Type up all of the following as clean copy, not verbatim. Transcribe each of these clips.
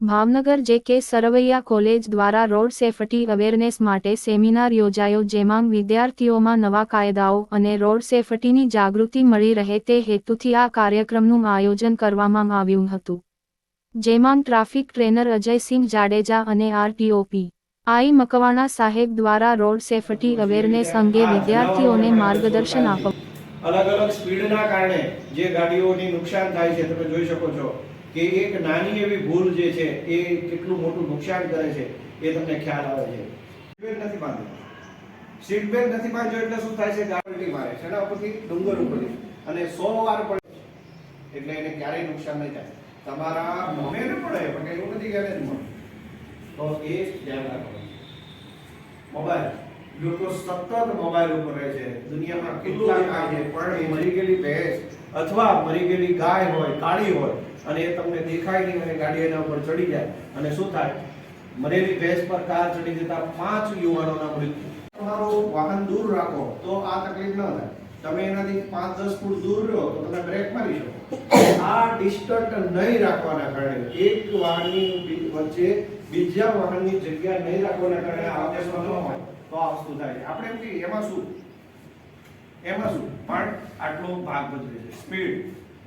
Bhavnagar જે.કે. Sarvaiya college દ્વારા road safety awareness માટે seminar યોજાયો, જેમાં વિદ્યાર્થીઓમાં નવા કાયદાઓ અને રોડ સેફટીની જાગૃતિ મળી રહે તે હેતુથી આ કાર્યક્રમનું આયોજન કરવામાં આવ્યું હતું, જેમાં ટ્રાફિક ટ્રેનર અજયસિંહ જાડેજા અને આરટીઓપી આઈ મકવાણા સાહેબ દ્વારા રોડ સેફટી અવેરનેસ અંગે વિદ્યાર્થીઓને માર્ગદર્શન આપવામાં અલગ અલગ સ્પીડના કારણે જે ગાડીઓને નુકસાન થાય છે, તમે જોઈ શકો છો કે એક નાની એવી ભૂલ જે છે એ કેટલું મોટું નુકસાન કરે છે એ તમને ખ્યાલ આવે છે. સીટ બેલ્ટ નથી બાંધ્યો એટલે શું થાય છે? ગાડી મારે છે એના ઉપરથી ડુંગર ઉપરથી અને 100 વાર પડે એટલે એને ક્યારેય નુકસાન નહીં થાય. તમારા મોમે ન પડે પણ એવું નથી કે જ મળે, તો એ ધ્યાન રાખો. મોબાઈલ, લોકો સતત મોબાઈલ ઉપર રહે છે. દુનિયામાં કેટલા ગાય છે, પણ એ મરી ગયેલી ભેંસ અથવા મરી ગયેલી ગાય હોય, કાળી હોય અને એ તમને દેખાય નહીં અને ગાડી એના ઉપર ચડી જાય અને શું થાય? મરેલી ભેંસ પર કાર ચડી જતા 5 યુવાનોના મૃત્યુ. તમારું વાહન દૂર રાખો તો આ તકલીફ ન થાય. તમે એનાથી 5-10 ફૂટ દૂર રહો તો તમે બ્રેક મારી શકો. આ ડિસ્ટન્સ નહીં રાખવાના કારણે, એક વાહનની વચ્ચે બીજા વાહનની જગ્યા નહીં રાખવાના કારણે આ વસ્તુ ન હોય તો આ વસ્તુ થાય. આપણે એમ કે એમાં શું પણ આટલો ભાગ ભજવે છે. સ્પીડ,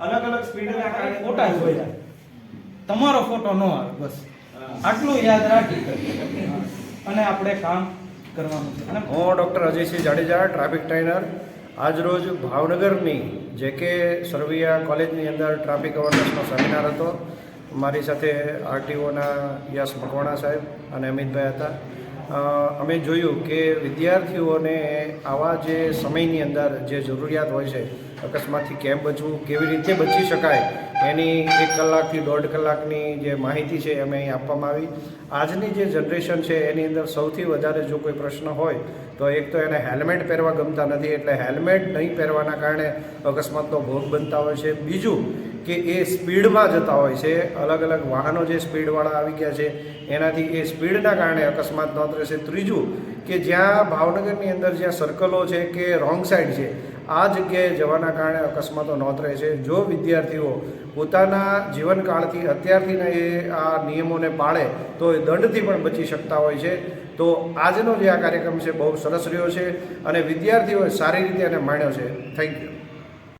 અલગ અલગ સ્પીડના કારણે ફોટા જોઈ જાય, તમારો ફોટો ન આવે, બસ આટલું યાદ રાખી અને આપણે કામ કરવાનું છે. અને હું doctor Ajaysinh Jadeja, traffic trainer. આજરોજ ભાવનગરની જે.કે. સરવૈયા કોલેજની અંદર ટ્રાફિક અવેરનેસનો સેમિનાર હતો. મારી સાથે આરટીઓના યશ મકવાણા સાહેબ અને અમિતભાઈ હતા. અમે જોયું કે વિદ્યાર્થીઓને આવા જે સમયની અંદર જે જરૂરિયાત હોય છે, અકસ્માતથી કેમ બચવું, કેવી રીતે બચી શકાય, એની 1 કલાકથી 1.5 કલાકની જે માહિતી છે અમે અહીં આપવામાં આવી. આજની જે જનરેશન છે એની અંદર સૌથી વધારે જો કોઈ પ્રશ્ન હોય તો એક તો એને હેલ્મેટ પહેરવા ગમતા નથી, એટલે હેલ્મેટ નહીં પહેરવાના કારણે અકસ્માતનો ભોગ બનતા હોય છે. બીજું કે એ સ્પીડમાં જતા હોય છે, અલગ અલગ વાહનો જે સ્પીડવાળા આવી ગયા છે એનાથી એ સ્પીડના કારણે અકસ્માત નોંધે છે. ત્રીજું કે જ્યાં ભાવનગરની અંદર જ્યાં સર્કલો છે કે રોંગ સાઈડ છે, આ જગ્યાએ જવાના કારણે અકસ્માતો નોંધે છે. જો વિદ્યાર્થીઓ પોતાના જીવનકાળથી અત્યારથી એ આ નિયમોને પાળે તો એ દંડથી પણ બચી શકતા હોય છે. તો આજનો જે આ કાર્યક્રમ છે બહુ સરસ રહ્યો છે અને વિદ્યાર્થીઓએ સારી રીતે એને માણ્યો છે. Thank you.